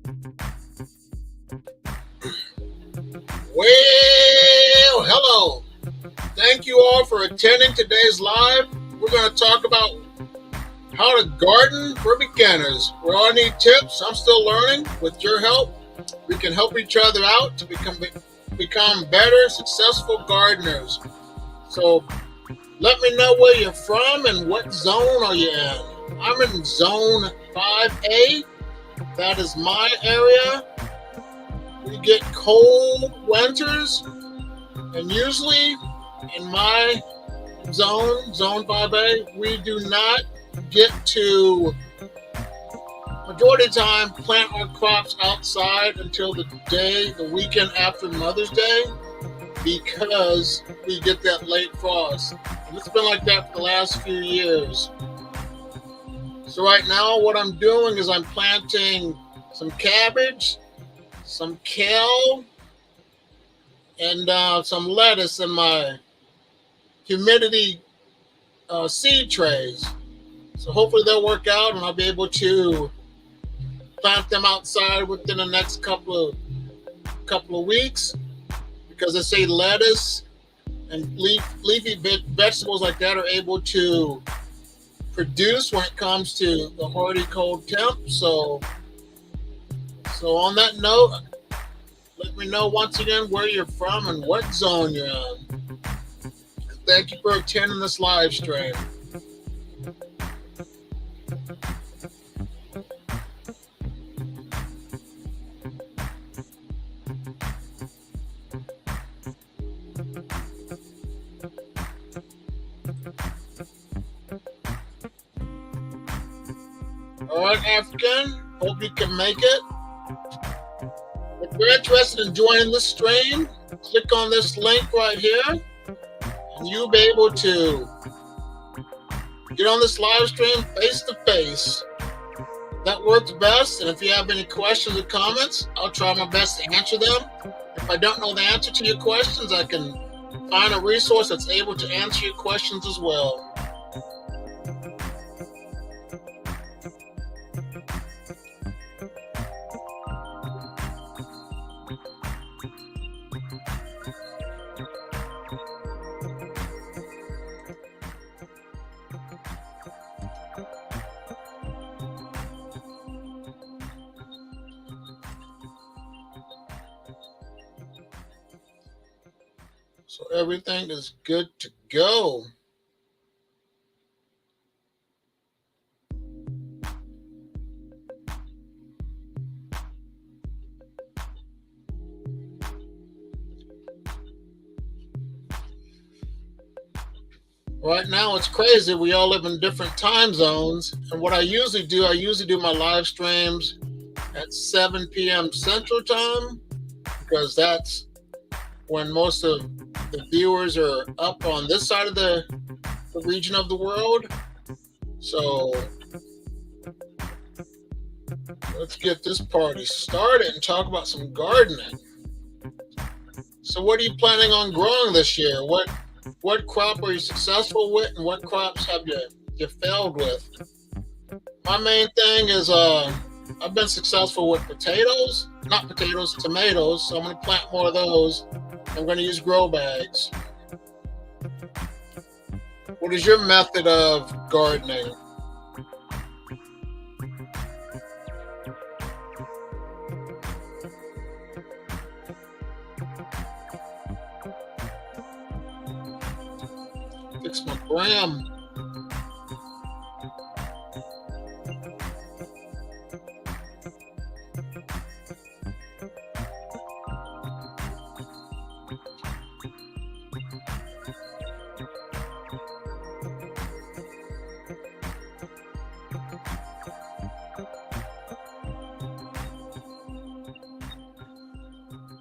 Well, hello. Thank you all for attending today's live. We're going to talk about how to garden for beginners. We all need tips. I'm still learning. With your help, we can help each other out to become better, successful gardeners. So let me know where you're from and what zone are you in. I'm in zone 5A. That is my area. We get cold winters, and usually in my zone 5A, we do not get to, majority of the time, plant our crops outside until the weekend after Mother's Day, because we get that late frost. And it's been like that for the last few years. So right now what I'm doing is I'm planting some cabbage, some kale, and some lettuce in my humidity seed trays. So hopefully they'll work out and I'll be able to plant them outside within the next couple of weeks, because they say lettuce and leafy vegetables like that are able to produce when it comes to the hardy cold temp. So on that note, let me know once again where you're from and what zone you're in. Thank you for attending this live stream. All right, African, hope you can make it. If you're interested in joining this stream, click on this link right here, and you'll be able to get on this live stream face to face. That works best, and if you have any questions or comments, I'll try my best to answer them. If I don't know the answer to your questions, I can find a resource that's able to answer your questions as well. So everything is good to go. Right now it's crazy. We all live in different time zones. And what I usually do my live streams at 7 p.m. Central Time, because that's when most of the viewers are up on this side of the region of the world. So let's get this party started and talk about some gardening. So what are you planning on growing this year? What crop are you successful with, and what crops have you failed with? My main thing is I've been successful with tomatoes. So I'm going to plant more of those. I'm going to use grow bags. What is your method of gardening? Fix my gram.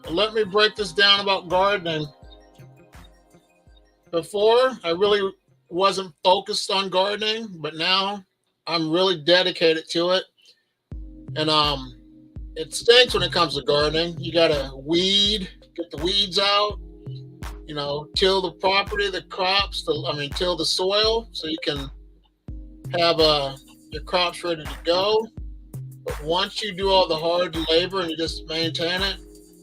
Let me break this down about gardening. Before, I really wasn't focused on gardening, but now I'm really dedicated to it. And it stinks when it comes to gardening. You gotta get the weeds out, till the property, the crops, till the soil, so you can have your crops ready to go. But once you do all the hard labor and you just maintain it,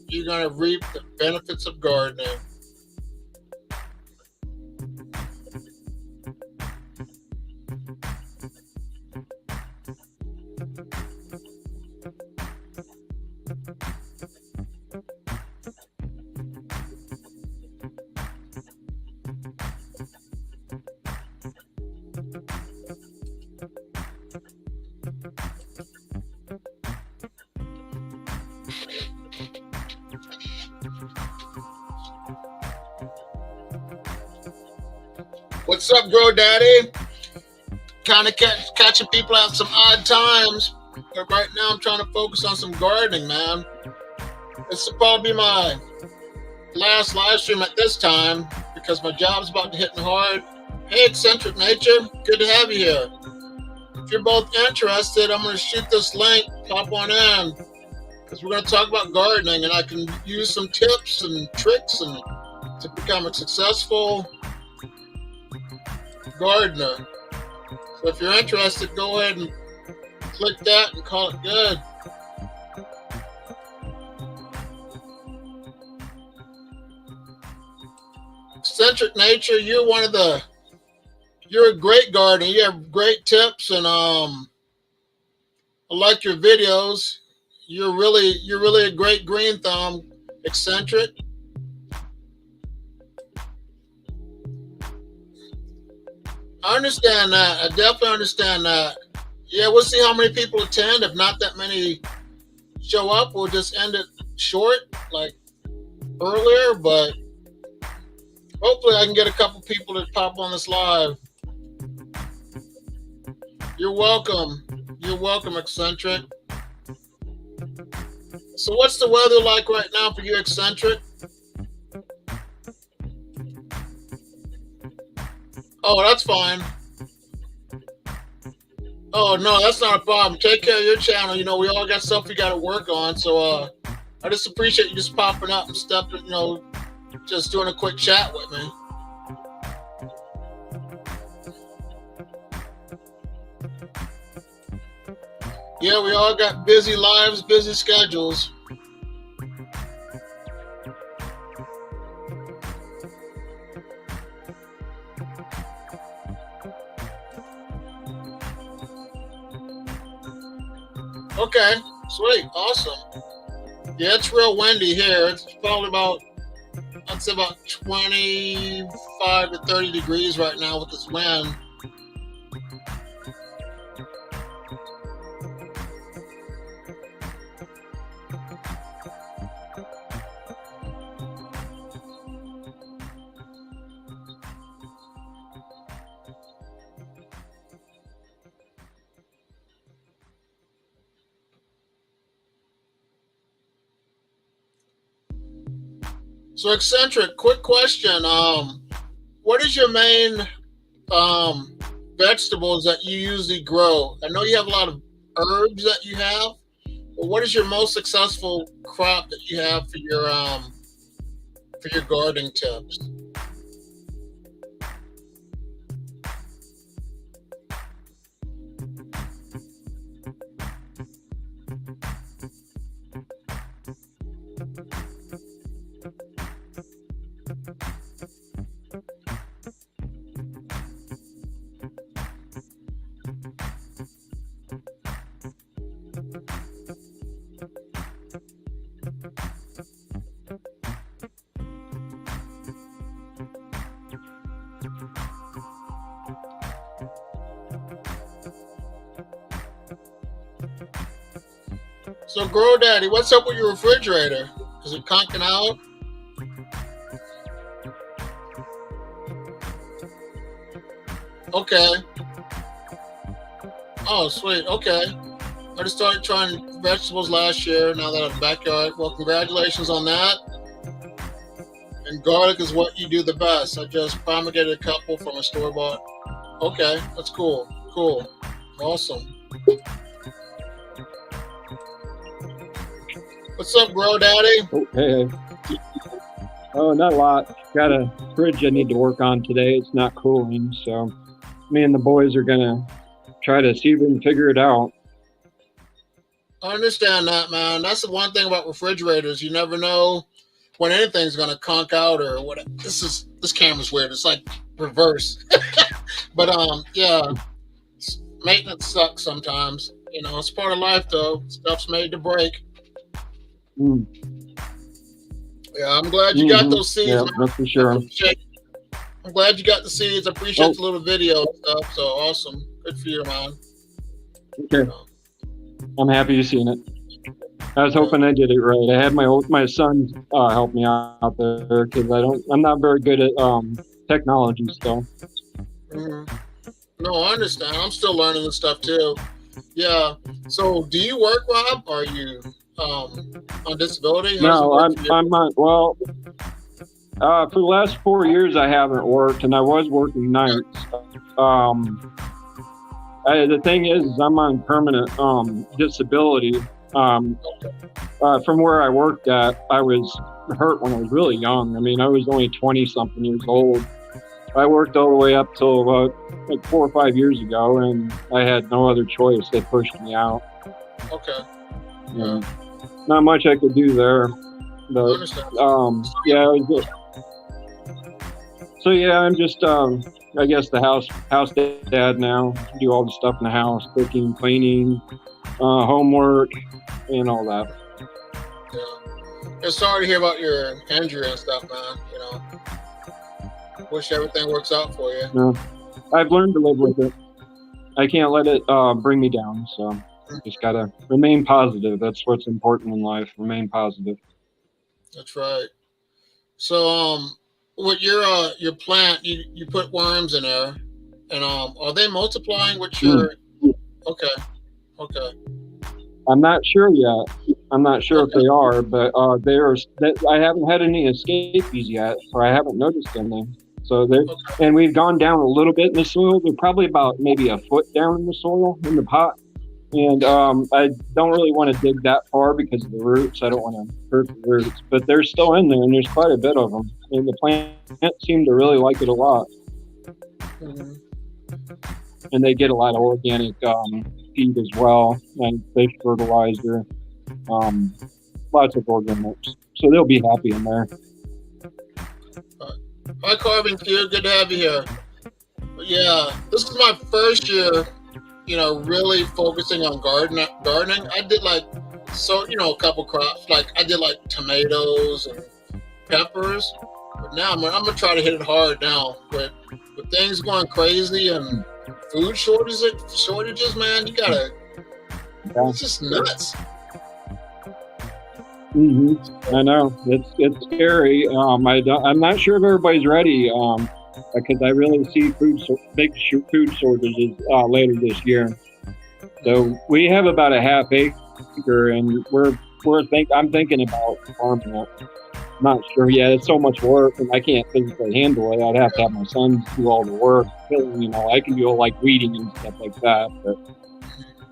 you're going to reap the benefits of gardening. What's up, Grow Daddy? Kind of catching people at some odd times, but right now I'm trying to focus on some gardening, man. This will probably be my last live stream at this time because my job's about to hit me hard. Hey, Eccentric Nature, good to have you here. If you're both interested, I'm going to shoot this link, pop on in, because we're going to talk about gardening, and I can use some tips and tricks and to become a successful gardener. So if you're interested, go ahead and click that and call it good. Eccentric Nature, you're a great gardener. You have great tips, and I like your videos. You're really a great green thumb, Eccentric. I understand that. I definitely understand that. Yeah, we'll see how many people attend. If not that many show up, we'll just end it short, like earlier. But hopefully I can get a couple people to pop on this live. You're welcome. You're welcome, Eccentric. So what's the weather like right now for you, Eccentric? Oh, that's fine. Oh, no, that's not a problem. Take care of your channel. You know, we all got stuff we got to work on. So I just appreciate you just popping up and stuff, you know, just doing a quick chat with me. Yeah, we all got busy lives, busy schedules. Okay, sweet, awesome. Yeah, it's real windy here. It's probably about, I'd say about 25 to 30 degrees right now with this wind. So Eccentric, quick question. What is your main vegetables that you usually grow? I know you have a lot of herbs that you have, but what is your most successful crop that you have for your gardening tips? So Grow Daddy, what's up with your refrigerator? Is it conking out? Okay. Oh, sweet. Okay. I just started trying vegetables last year. Now that I'm backyard, well, congratulations on that. And garlic is what you do the best. I just promulgated a couple from a store bought. Okay, that's cool. Cool. Awesome. What's up, Grow Daddy? Oh, hey. Oh, not a lot. Got a fridge I need to work on today. It's not cooling, so me and the boys are gonna try to see if we can figure it out. I understand that, man. That's the one thing about refrigerators. You never know when anything's gonna conk out or what. This camera's weird. It's like reverse. But yeah, maintenance sucks sometimes. You know, it's part of life though. Stuff's made to break. Mm. Yeah, I'm glad you got Hmm. those seeds, Yeah, man. that's for I sure. appreciate. I'm glad you got the seeds. I appreciate Oh, the little video and stuff. So awesome. Good for you, man. okay. So, I'm happy you seen it. I was yeah. hoping I did it right. I had my son help me out there because I'm not very good at technology still. Mhm. No, I understand. I'm still learning this stuff too. Yeah. So, do you work, Rob? Are you on disability? How does it No, work for you? I'm not. Well, for the last 4 years I haven't worked, and I was working Okay. nights. Um, the thing is I'm on permanent disability. Um, from where I worked at, I was hurt when I was really young. I mean, I was only 20 something years old. I worked all the way up till about like 4 or 5 years ago, and I had no other choice. They pushed me out, Okay. Yeah. and not much I could do there. I But understand. yeah, it was, so yeah, I'm just I guess the house dad now. Do all the stuff in the house, cooking, cleaning, homework, and all that. Yeah. It's sorry to hear about your injury and stuff, man. You know, wish everything works out for you. No, I've learned to live with it. I can't let it bring me down. So just gotta remain positive. That's what's important in life. Remain positive. That's right. So, with your plant, you put worms in there, and are they multiplying with Mm. your? Okay. Okay. I'm not sure yet. I'm not sure if Okay. they are, but I haven't had any escapees yet, or I haven't noticed any. So they're, Okay. and we've gone down a little bit in the soil. They're probably about maybe a foot down in the soil in the pot. And I don't really want to dig that far because of the roots. I don't want to hurt the roots, but they're still in there, and there's quite a bit of them. And the plants seem to really like it a lot, Mhm. and they get a lot of organic feed as well, and fish fertilizer, um, lots of organics. So they'll be happy in there. Hi, Carving Q. Good to have you here. But yeah, this is my first year, really focusing on gardening. I did like a couple crops. Like I did like tomatoes and peppers. But now I'm gonna try to hit it hard now. With things going crazy and food shortages, man, you gotta. Yeah. It's just nuts. I know it's scary. I'm not sure if everybody's ready. Because I really see food shortages later this year. So we have about a half acre, and I'm thinking about farming it. Not sure yet. It's so much work, and I can't physically handle it. I'd have to have my sons do all the work. I can do like weeding and stuff like that, but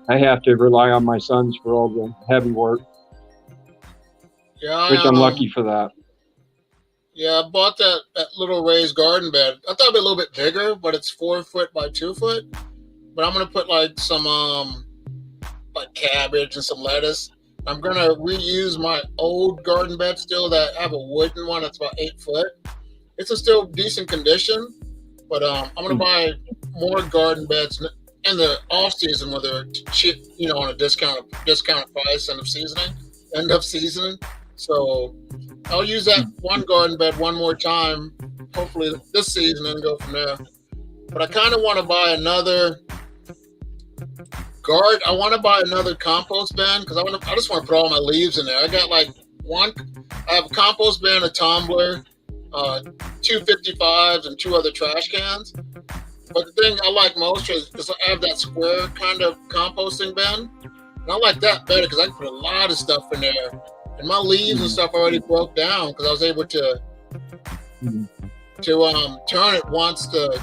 I have to rely on my sons for all the heavy work, Yeah, which I'm lucky for that. I bought that little raised garden bed. I thought it'd be a little bit bigger, but it's 4 foot by 2 foot. But I'm gonna put like some like cabbage and some lettuce. I'm gonna reuse my old garden bed still that I have a wooden one that's about 8 foot. It's in still decent condition, but I'm gonna buy more garden beds in the off season where they're cheap, on a discounted price end of seasoning. So I'll use that one garden bed one more time, hopefully this season, and go from there. But I kind of want to buy another I want to buy another compost bin because I just want to put all my leaves in there. I got like one. I have a compost bin, a tumbler, 255s, and two other trash cans. But the thing I like most is I have that square kind of composting bin, and I like that better because I can put a lot of stuff in there. And my leaves and stuff already broke down because I was able to turn it once it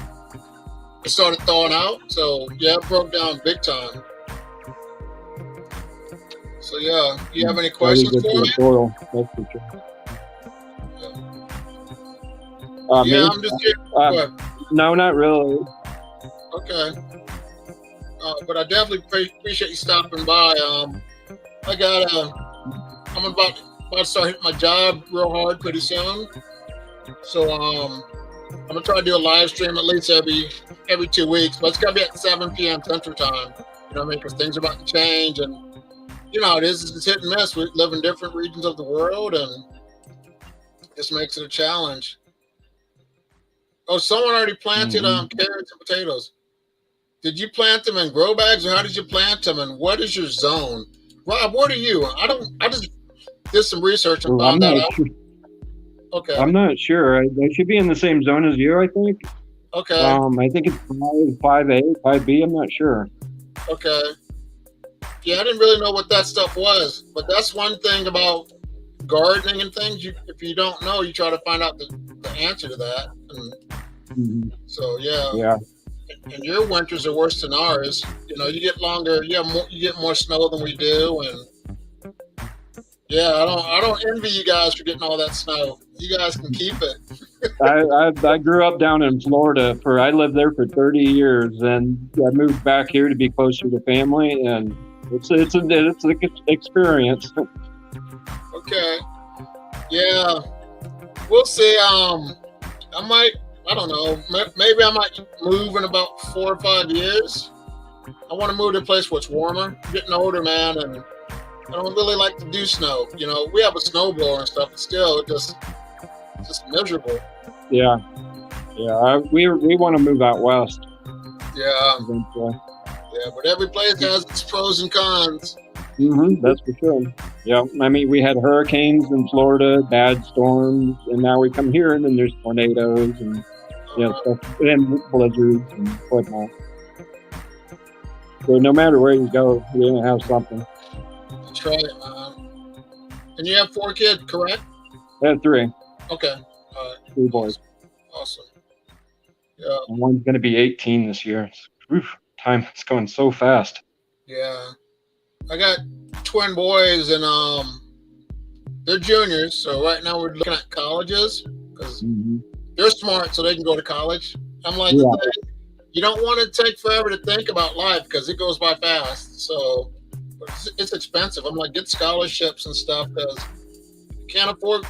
started thawing out. So yeah, it broke down big time. So yeah, do you have any questions Good for for the me? soil, that's for sure. Yeah, Me? I'm just here. No, not really. Okay. But I definitely appreciate you stopping by. I got I'm about to start hitting my job real hard pretty soon. So I'm gonna try to do a live stream at least every 2 weeks, but it's gotta be at 7 p.m. Central Time. You know what I mean? Because things are about to change, and you know how it is. It's hit and miss. We live in different regions of the world, and this makes it a challenge. Oh, someone already planted Hmm. carrots and potatoes. Did you plant them in grow bags, or how did you plant them? And what is your zone? Rob, what are you? I don't. I just did some research and Well, found that out. Okay. I'm not sure. I should be in the same zone as you, I think. Okay. I think it's 5A, 5B. I'm not sure. Okay. Yeah, I didn't really know what that stuff was, but that's one thing about gardening and things. If you don't know, you try to find out the answer to that. And Hmm. so yeah, Yeah. and your winters are worse than ours. You know, you get longer. You get more snow than we do, and yeah, I don't envy you guys for getting all that snow. You guys can keep it. I grew up down in Florida I lived there for 30 years, and I moved back here to be closer to family, and it's an experience. Okay. Yeah, we'll see. I might. I don't know. Maybe I might move in about 4 or 5 years. I want to move to a place where it's warmer. I'm getting older, man, and I don't really like to do snow. You know, we have a snowblower and stuff, but still, it's just miserable. Yeah, yeah. We want to move out west Yeah, eventually. yeah. But every place has its pros and cons. That's for sure. Yeah, I mean, we had hurricanes in Florida, bad storms, and now we come here and then there's tornadoes and Uh, stuff, and blizzards and whatnot. So no matter where you go, you're gonna have something. that's right, man. And you have 4 kids, correct? I had three, Okay. All right. three boys, Awesome. Awesome. Yeah. and one's gonna be 18 this year. Oof, time is going so fast. Yeah. I got twin boys, and they're juniors. So right now we're looking at colleges because Hmm. they're smart, so they can go to college. I'm like, Yeah, you don't want to take forever to think about life because it goes by fast. So it's expensive. I'm like, get scholarships and stuff because you can't afford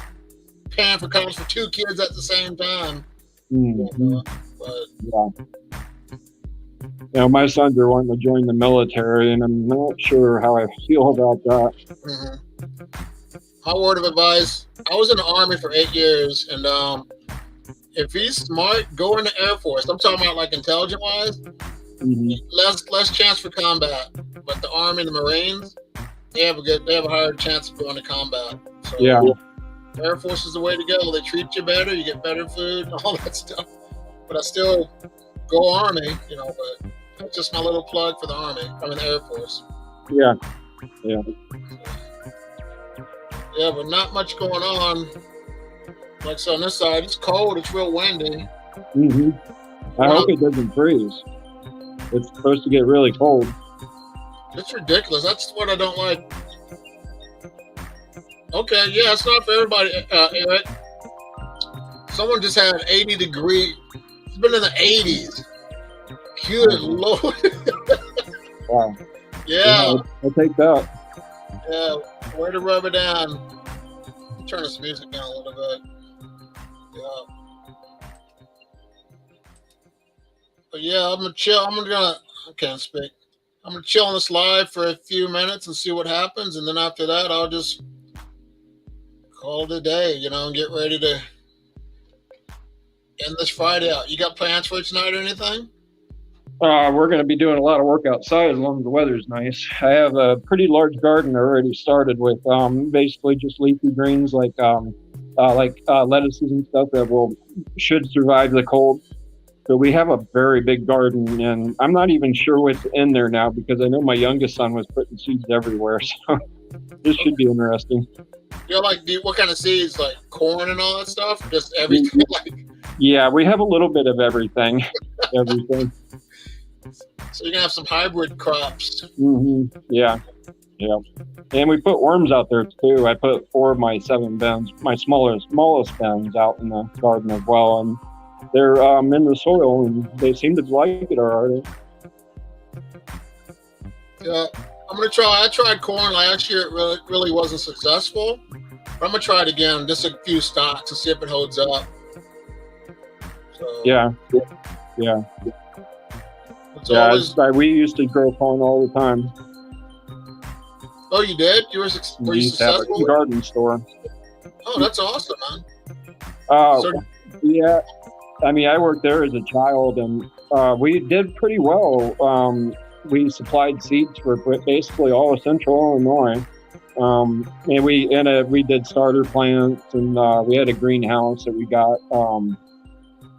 paying for college for 2 kids at the same time. hmm, But yeah. My sons are wanting to join the military, and I'm not sure how I feel about that. mhm. My word of advice: I was in the army for 8 years, and if he's smart, go in the Air Force. I'm talking about like intelligent wise, Hmm. less chance for combat. But the Army and the Marines, they have a higher chance of going to combat. Yeah, So Air Force is the way to go. They treat you better, you get better food, all that stuff. But I still go Army, But that's just my little plug for the Army. I'm in the Air Force. yeah, yeah. Yeah, but not much going on. Like so on this side, it's cold. It's real windy. Hmm. I Well, hope it doesn't freeze. It's supposed to get really cold. it's ridiculous. That's what I don't like. Okay, yeah, it's not for everybody, Eric. Someone just had 80 degree. It's been in the 80s. Good Mhm. lord. Wow. Yeah, Yeah, I'll take that. yeah. Way to rub it down. Turn this music down a little bit. Yeah, but yeah, I'm gonna chill. I can't speak. I'm gonna chill on this live for a few minutes and see what happens, and then after that, I'll just call it a day. And get ready to end this Friday out. You got plans for tonight or anything? We're going to be doing a lot of work outside as long as the weather's nice. I have a pretty large garden already started with basically just leafy greens like lettuces and stuff that should survive the cold. So we have a very big garden, and I'm not even sure what's in there now because I know my youngest son was putting seeds everywhere. So this should be interesting. What kind of seeds? Like corn and all that stuff? Or just everything? Like, Yeah, we have a little bit of everything. Everything. so you're gonna have some hybrid crops. Yeah, yeah. And we put worms out there too. I put 4 of my 7 bins, my smallest bins, out in the garden as well, and they're in the soil, and they seem to like it already. Yeah. I'm gonna try. I tried corn last year. It really wasn't successful. But I'm gonna try it again, just a few stocks to see if it holds up. So Yeah, yeah, it's yeah. always. We used to grow corn all the time. Oh, you did? Were We you used to have successful a with it? garden store. Oh, that's awesome, man. Uh, So yeah. I mean, I worked there as a child, and we did pretty well. We supplied seeds for basically all of Central Illinois, and we did starter plants, and we had a greenhouse that we got.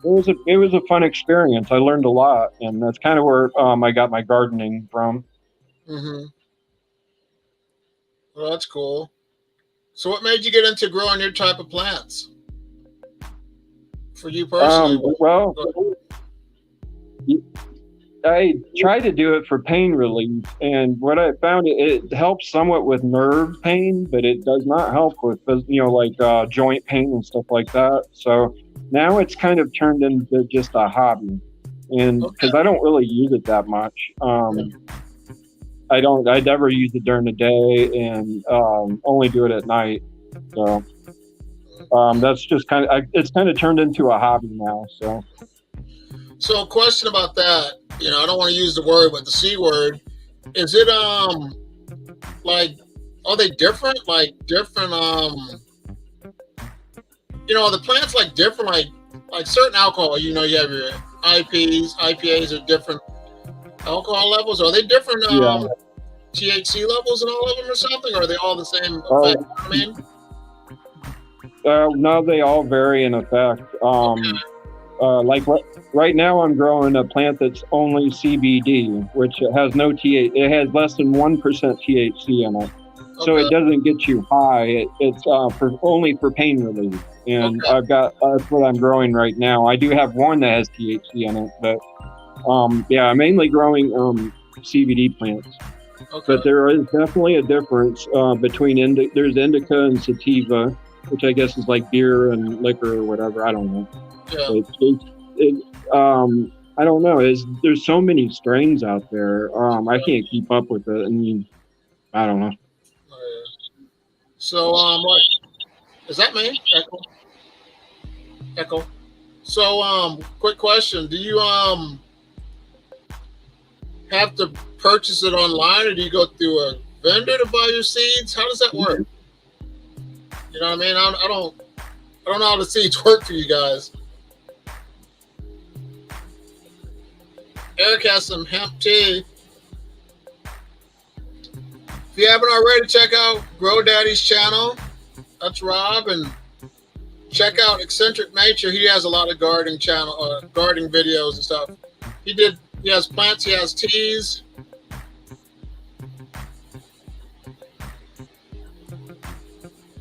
It was a fun experience. I learned a lot, and that's kind of where I got my gardening from. hmm well, that's cool. So what made you get into growing your type of plants? For you personally? Well, I try to do it for pain relief, and what I found it helps somewhat with nerve pain, but it does not help with like joint pain and stuff like that. So now it's kind of turned into just a hobby, and Okay. because I don't really use it that much, I never use it during the day, and only do it at night. So that's just it's kind of turned into a hobby now. So a question about that. I don't want to use the word, but the C word. Is it like, are they different? Like different are the plants like different, like certain alcohol, you have your IPAs are different alcohol levels. Are they different Yeah. THC levels in all of them or something? Or are they all the same Oh, effect? I mean, no, they all vary in effect. Like right now, I'm growing a plant that's only CBD, which has no it has less than 1% THC in it, so it okay, doesn't get you high. It's only for pain relief, and okay, that's what I'm growing right now. I do have one that has THC in it, but yeah, I'm mainly growing CBD plants. okay. But there is definitely a difference between there's indica and sativa, which I guess is like beer and liquor or whatever. I don't know. Yeah. I don't know. There's so many strains out there. I can't keep up with it. I mean, I don't know. So what is that me? Echo. Echo. So quick question. Do you have to purchase it online, or do you go through a vendor to buy your seeds? How does that work? You know what I mean? I don't know how the seeds work for you guys. Eric has some hemp tea. If you haven't already, check out Grow Daddy's channel. That's Rob, and check out Eccentric Nature. He has a lot of gardening videos and stuff. He has plants. He has teas.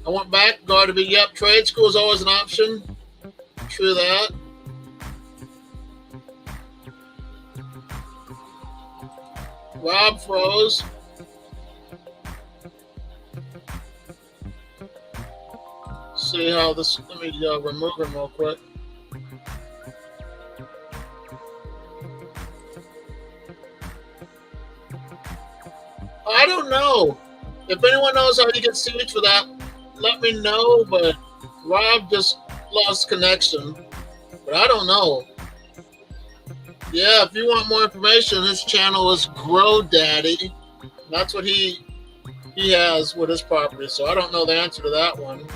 I went back. Got to be trade school is always an option. True that. Rob froze. See how this. Let me remove him real quick. I don't know. If anyone knows how you get seeds for that, let me know. But Rob just lost connection. But I don't know. Yeah, if you want more information, his channel is Grow Daddy. That's what he has with his property. So I don't know the answer to that one.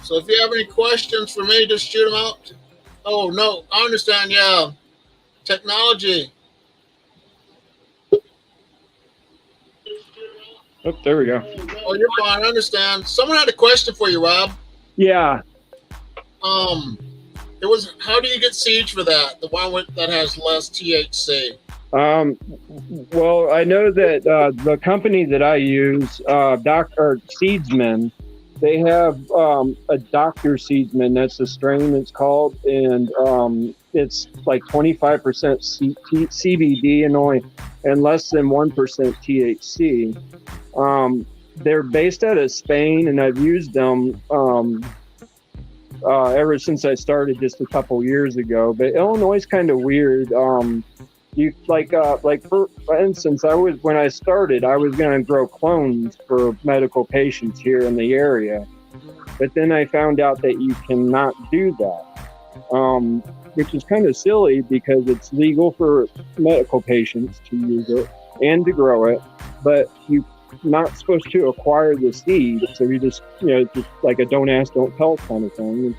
So if you have any questions for me, just shoot them out. Oh, no, I understand. Yeah, technology. Oh, there we go. Oh, you're fine. I understand. Someone had a question for you, Rob. Yeah. It was, how do you get seeds for that? The one that has less THC. Well, I know that the company that I use, Dr. Seedsman, they have a Dr. Seedsman. That's the strain it's called, and it's like 25% CBD and less than 1% THC. They're based out of Spain, and I've used them ever since I started just a couple years ago. But Illinois is kind of weird. You like for instance, when I started, I was going to grow clones for medical patients here in the area, but then I found out that you cannot do that, which is kind of silly because it's legal for medical patients to use it and to grow it, but you're not supposed to acquire the seed. So you just just like a don't ask, don't tell kind of thing.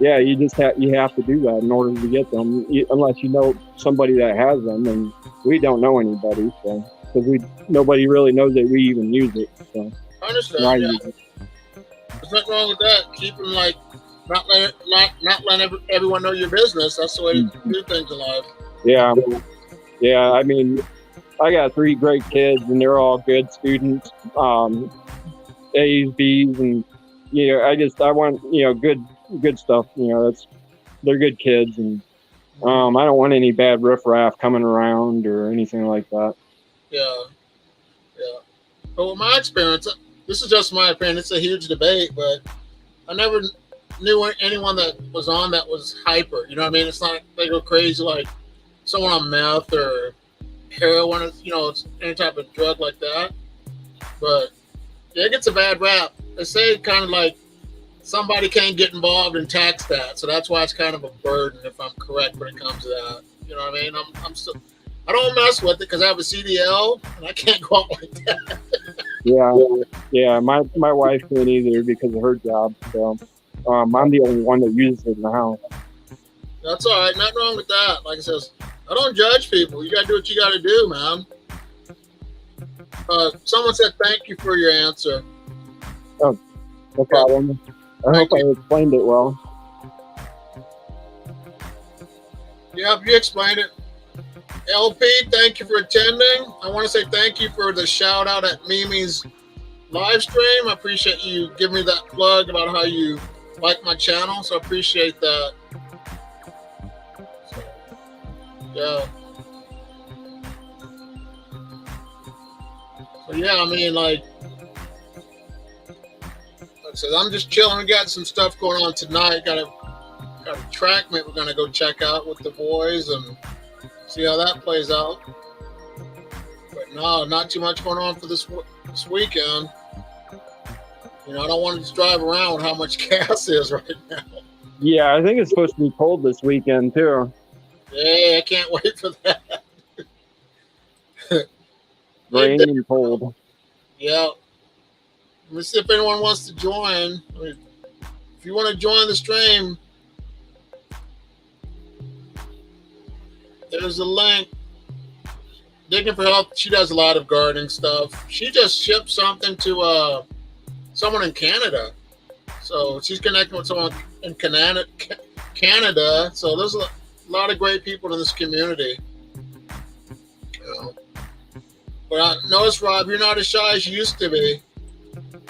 Yeah, you have to do that in order to get them, unless you know somebody that has them, and we don't know anybody, so because nobody really knows that we even use it. So I understand. Yeah. There's nothing wrong with that. Keeping like not letting everyone know your business. That's the way to do things in life. Yeah. I mean, I got 3 great kids, and they're all good students, A's, B's, and I want good stuff. They're good kids, and I don't want any bad riffraff coming around or anything like that. Yeah. But with my experience, this is just my opinion. It's a huge debate, but I never knew anyone that was on that was hyper. You know what I mean? It's not they go crazy like someone on meth or heroin. It's any type of drug like that. But yeah, it gets a bad rap. They say kind of like somebody can't get involved in tax that, so that's why it's kind of a burden. If I'm correct when it comes to that, you know what I mean? I don't mess with it because I have a CDL and I can't go out like that. Yeah. My wife can't either because of her job. So I'm the only one that uses it in the house. That's all right. Nothing wrong with that. Like I says, I don't judge people. You gotta do what you gotta do, man. Someone said thank you for your answer. Oh, no problem. I hope I explained it well. Yeah, you explained it. LP, thank you for attending. I want to say thank you for the shout out at Mimi's live stream. I appreciate you giving me that plug about how you like my channel, so I appreciate that. Yeah. So yeah, I mean, like I said, I'm just chilling. We got some stuff going on tonight. Got a track meet we're gonna go check out with the boys and see how that plays out. But no, not too much going on for this weekend. I don't want to just drive around with how much gas is right now. Yeah, I think it's supposed to be cold this weekend too. Yeah, I can't wait for that. Rain and cold. Yeah. Let me see if anyone wants to join. If you want to join the stream, there's a link. Digging for Help. She does a lot of gardening stuff. She just shipped something to someone in Canada. So she's connecting with someone in Canada. So there's a lot of great people in this community. But I notice, Rob, you're not as shy as you used to be.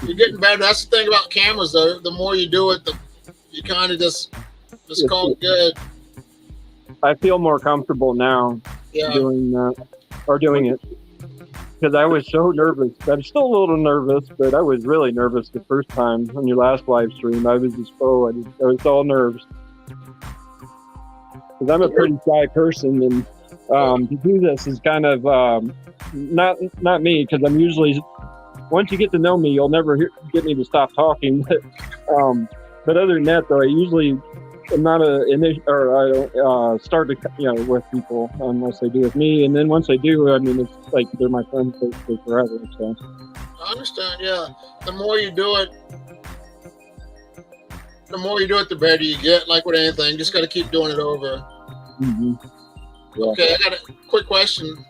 You're getting better. That's the thing about cameras, though. The more you do it, you kind of just call it good. I feel more comfortable now doing it because I was so nervous. I'm still a little nervous, but I was really nervous the first time on your last live stream. I was just I was all nerves because I'm a pretty shy person, and to do this is kind of not me because I'm usually. Once you get to know me, you'll never get me to stop talking. But other than that, though, I usually am not I don't start to with people unless they do with me, and then once I do, I mean it's like they're my friends basically forever. So I understand. Yeah, the more you do it, the better you get. Like with anything, just got to keep doing it over. Mm-hmm. Yeah. Okay, I got a quick question.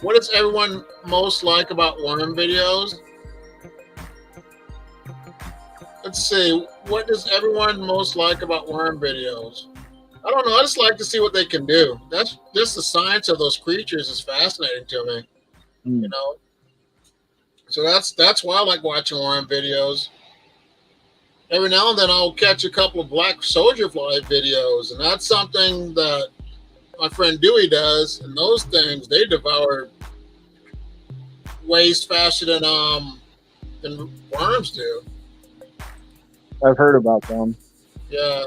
What does everyone most like about worm videos? Let's see. What does everyone most like about worm videos? I don't know. I just like to see what they can do. That's just the science of those creatures is fascinating to me. So that's why I like watching worm videos. Every now and then I'll catch a couple of black soldier fly videos, and that's something that my friend Dewey does. And those things, they devour waste faster than worms do. I've heard about them. Yeah.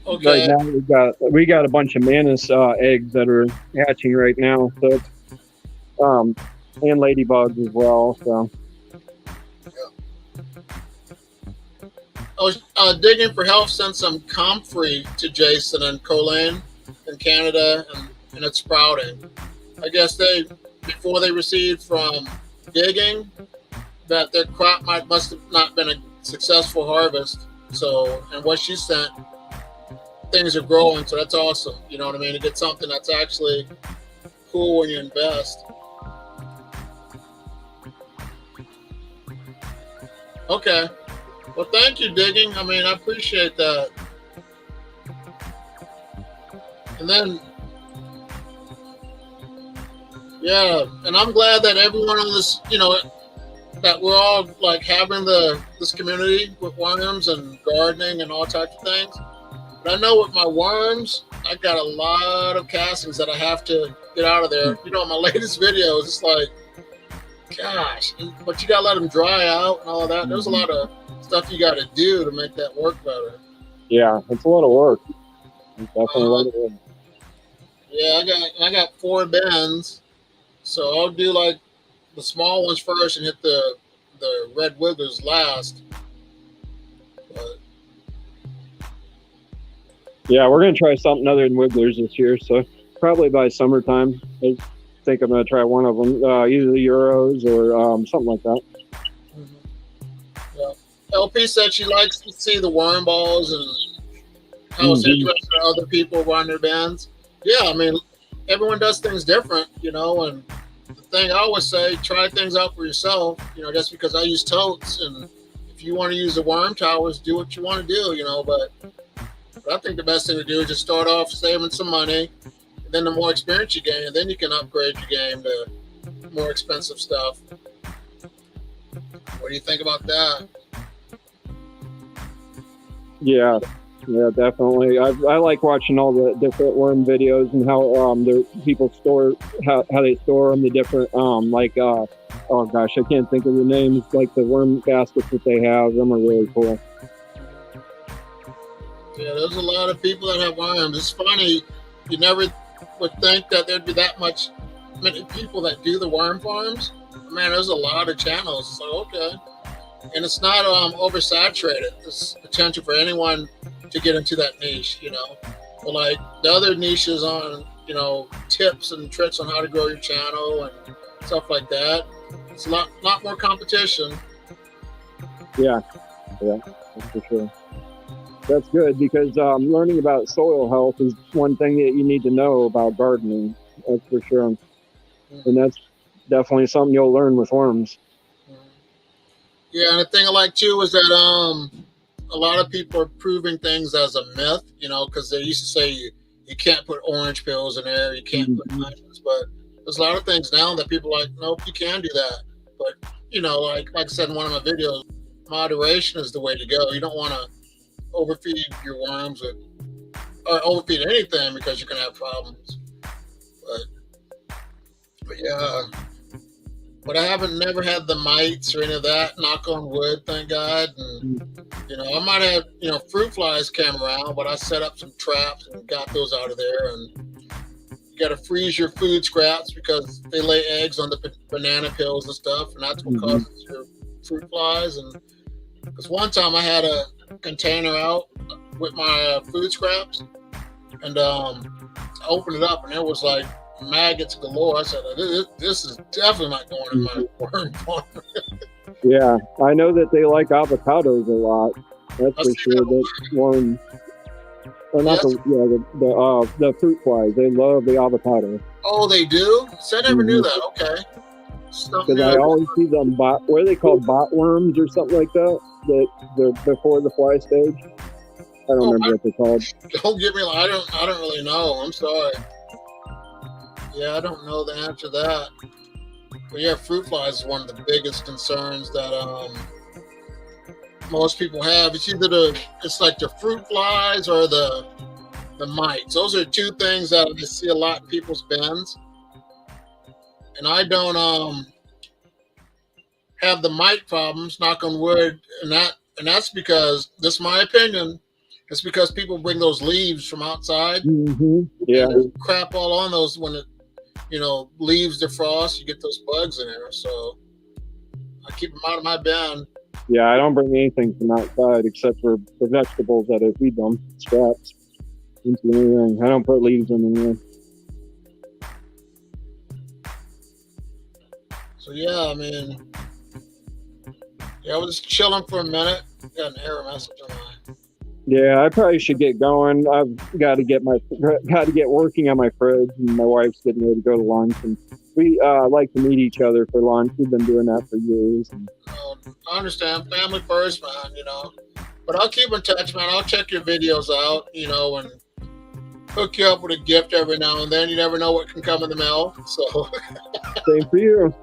Right Okay. now we got a bunch of mantis eggs that are hatching right now. So and ladybugs as well. So I was digging for help. Sent some comfrey to Jason and Colleen in Canada, and it's sprouting. I guess they before they received from digging that their crop must have not been a successful harvest. So, and what she sent, things are growing. So that's awesome. You know what I mean? To get something that's actually cool when you invest. Okay. Well, thank you, digging. I mean, I appreciate that. And then, yeah, and I'm glad that everyone on this, that we're all like having this community with worms and gardening and all types of things. But I know with my worms, I got a lot of castings that I have to get out of there. My latest videos, it's like, gosh, but you gotta let them dry out and all that. There's a lot of stuff you got to do to make that work better. Yeah, it's a lot of work. It's definitely a lot of work. Yeah, I got 4 bins, so I'll do like the small ones first and hit the red wigglers last. But, yeah, we're gonna try something other than wigglers this year. So probably by summertime, I think I'm gonna try one of them, either the Euros or something like that. yeah. LP said she likes to see the worm balls and how it's interesting to other people run their bands. Yeah, I mean, everyone does things different, and the thing I always say, try things out for yourself, just because I use totes, and if you want to use the worm towers, do what you want to do, but I think the best thing to do is just start off saving some money, and then the more experience you gain, then you can upgrade your game to more expensive stuff. What do you think about that? Yeah, definitely. I like watching all the different worm videos and how people store how they store them. The different oh gosh, I can't think of the names. Like the worm baskets that they have, them are really cool. Yeah, there's a lot of people that have worms. It's funny, you never would think that there'd be many people that do the worm farms. Man, there's a lot of channels. It's like, okay. And it's not oversaturated. There's potential for anyone to get into that niche, But like the other niches on, tips and tricks on how to grow your channel and stuff like that. It's a lot more competition. Yeah, that's for sure. That's good because learning about soil health is one thing that you need to know about gardening. That's for sure. And that's definitely something you'll learn with worms. Yeah, and the thing I like too is that a lot of people are proving things as a myth, because they used to say you can't put orange pills in there, you can't put onions, but there's a lot of things now that people are like, nope, you can do that. But like I said in one of my videos, moderation is the way to go. You don't want to overfeed your worms or overfeed anything because you can have problems. But yeah. But I haven't never had the mites or any of that. Knock on wood, thank God. And I might have fruit flies came around, but I set up some traps and got those out of there. And you got to freeze your food scraps because they lay eggs on the banana peels and stuff, and that's what causes your fruit flies. And because one time I had a container out with my food scraps, and I opened it up, and it was like maggots galore. I said, this is definitely not going in my worm farm. Yeah, I know that they like avocados a lot. That's for sure. That worm, or not the fruit flies. They love the avocado. Oh, they do? So I never knew that. Okay. Because I always see them what are they called, bot worms or something like that? That they're before the fly stage. I don't remember what they're called. Don't get me. I don't really know. I'm sorry. Yeah, I don't know the answer to that. But yeah, fruit flies is one of the biggest concerns that most people have. It's either it's like the fruit flies or the mites. Those are two things that I see a lot in people's bins. And I don't have the mite problems, knock on wood, and that's because, this is my opinion, it's because people bring those leaves from outside Yeah. and crap all on those when it, leaves defrost, you get those bugs in there. So I keep them out of my bin. Yeah, I don't bring anything from outside except for the vegetables that I feed them, scraps, into anything. I don't put leaves in there. So yeah, I mean, yeah, I was just chilling for a minute. Got an error message on my. Yeah, I probably should get going. I've got to get working on my fridge, and my wife's getting ready to go to lunch. And we like to meet each other for lunch. We've been doing that for years. I understand, family first, man. But I'll keep in touch, man. I'll check your videos out, and hook you up with a gift every now and then. You never know what can come in the mail. So Same for you.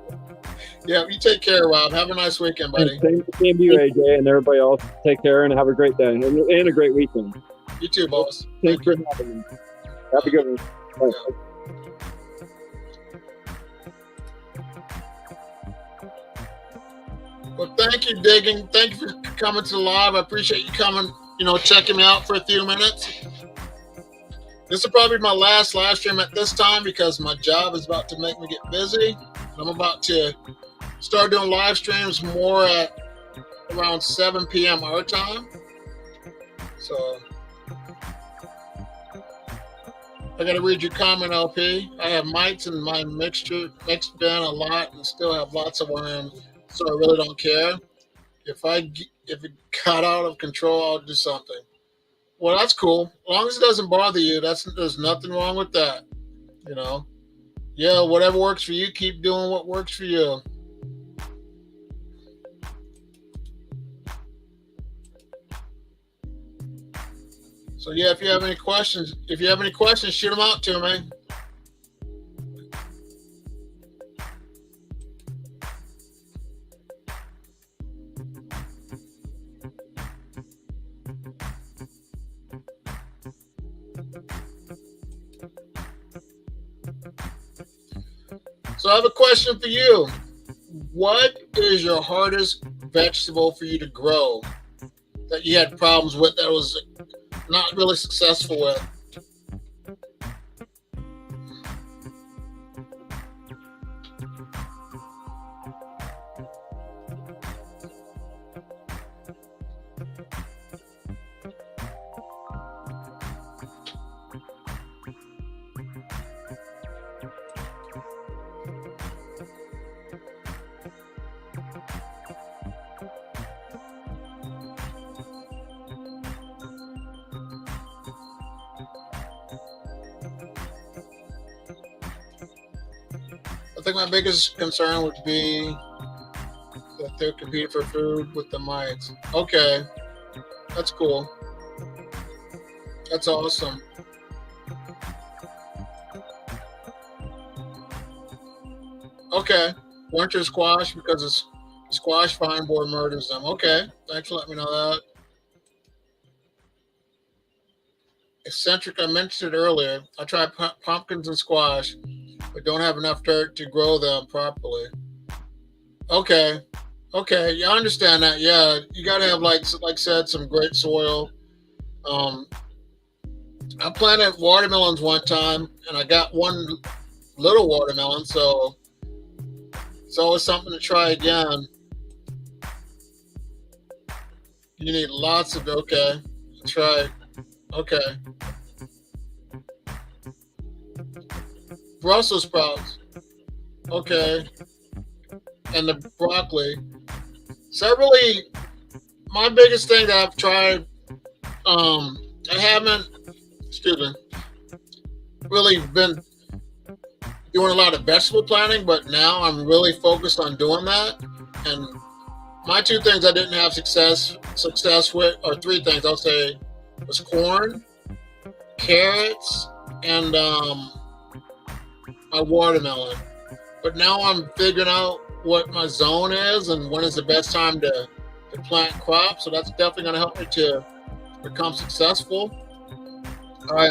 Yeah, you take care, Rob. Have a nice weekend, buddy. Same to you, AJ, and everybody else. Take care and have a great day and a great weekend. You too, boss. Thanks for having me. Have a good one. Bye. Well, thank you, Digging. Thank you for coming to the live. I appreciate you coming, checking me out for a few minutes. This will probably be my last live stream at this time because my job is about to make me get busy. I'm about to start doing live streams more at around 7 p.m. our time. So I got to read your comment, LP. I have mites in my mixed bin a lot and still have lots of worms, so I really don't care. If it got out of control, I'll do something. Well, that's cool. As long as it doesn't bother you, there's nothing wrong with that. Yeah, whatever works for you, keep doing what works for you. So yeah, if you have any questions, shoot them out to me. So I have a question for you. What is your hardest vegetable for you to grow that you had problems with, that was not really successful with? I think my biggest concern would be that they're competing for food with the mites. Okay, that's cool. That's awesome. Okay, winter squash because it's squash vine borer murders them. Okay, thanks for letting me know that. Eccentric, I mentioned it earlier. I tried pumpkins and squash, but don't have enough dirt to grow them properly. Okay, yeah, I understand that. Yeah, you gotta have like said, some great soil. I planted watermelons one time, and I got one little watermelon, so it's always something to try again. You need lots of, okay, that's right. Okay. Brussels sprouts. Okay. And the broccoli. So really, my biggest thing that I've tried, I haven't, really been doing a lot of vegetable planting, but now I'm really focused on doing that. And my two things I didn't have success with, or three things I'll say, was corn, carrots, and my watermelon. But now I'm figuring out what my zone is and when is the best time to plant crops. So that's definitely going to help me to become successful. I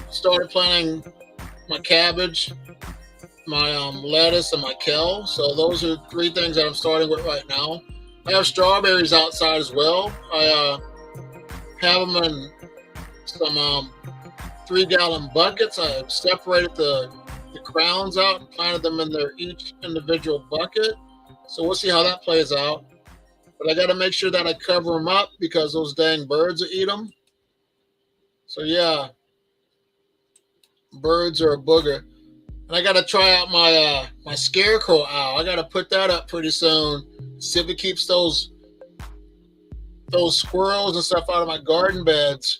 started planting my cabbage my lettuce and my kale. So those are three things that I'm starting with right now. I have strawberries outside as well. I have them in some 3-gallon buckets. I separated the crowns out and planted them in their each individual bucket. So we'll see how that plays out. But I got to make sure that I cover them up because those dang birds will eat them. So yeah, birds are a booger. And I got to try out my scarecrow owl. I got to put that up pretty soon. See if it keeps those squirrels and stuff out of my garden beds.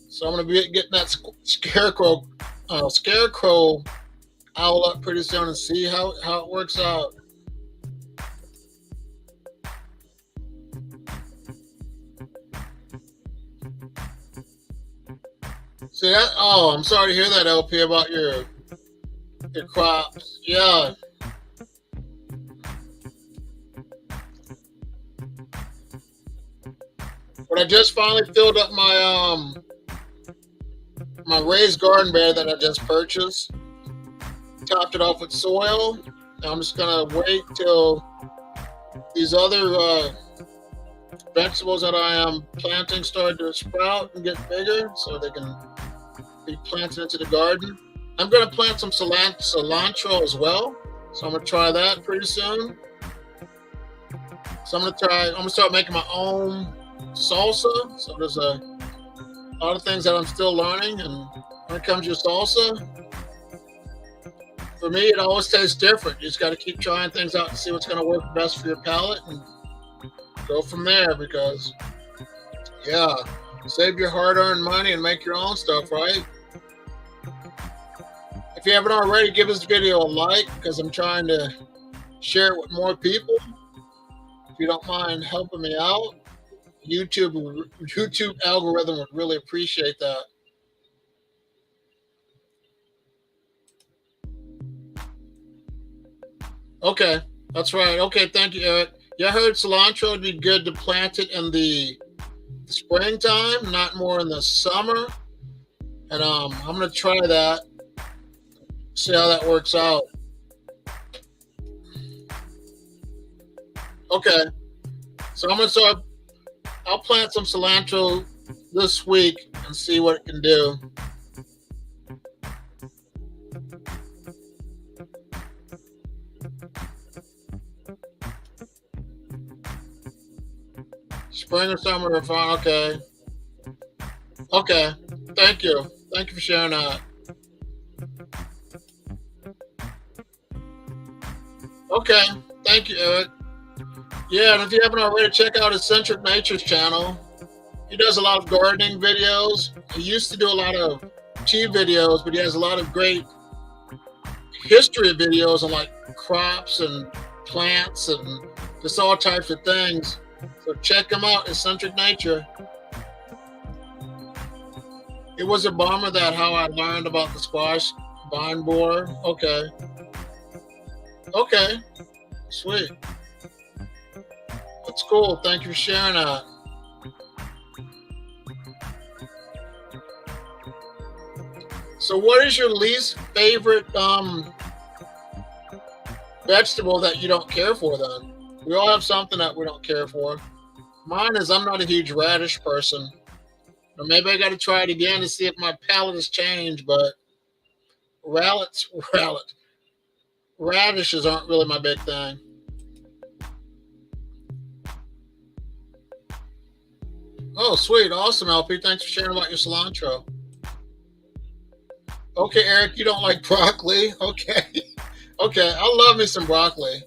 So I'm gonna be getting that scarecrow owl up pretty soon and see how it works out. See that? Oh, I'm sorry to hear that, LP, about your crops. Yeah. But I just finally filled up my raised garden bed that I just purchased. Topped it off with soil. Now I'm just gonna wait till these other vegetables that I am planting start to sprout and get bigger, so they can be planted into the garden. I'm gonna plant some cilantro as well, so I'm gonna try that pretty soon. So I'm gonna start making my own salsa. So there's a lot of things that I'm still learning, and when it comes to salsa, for me it always tastes different. You just got to keep trying things out and see what's going to work best for your palate and go from there, because yeah, save your hard-earned money and make your own stuff, right? If you haven't already, give this video a like, because I'm trying to share it with more people. If you don't mind helping me out, YouTube algorithm would really appreciate that. Okay, that's right. Okay, thank you, Eric. Yeah, I heard cilantro would be good to plant it in the springtime, not more in the summer. And I'm gonna try that. See how that works out. Okay, so I'll plant some cilantro this week and see what it can do. Spring or summer are fine. Okay. Okay. Thank you. Thank you for sharing that. Okay. Thank you, Eric. Yeah, and if you haven't already, check out Eccentric Nature's channel. He does a lot of gardening videos. He used to do a lot of tea videos, but he has a lot of great history videos on like crops and plants and just all types of things. So check him out, Eccentric Nature. It was a bummer that how I learned about the squash vine borer. Okay. Okay. Sweet. That's cool. Thank you for sharing that. So what is your least favorite vegetable that you don't care for then? We all have something that we don't care for. Mine is I'm not a huge radish person. Or maybe I got to try it again to see if my palate has changed, but radishes aren't really my big thing. Oh, sweet. Awesome, LP. Thanks for sharing about your cilantro. Okay, Eric, you don't like broccoli? Okay. Okay, I love me some broccoli.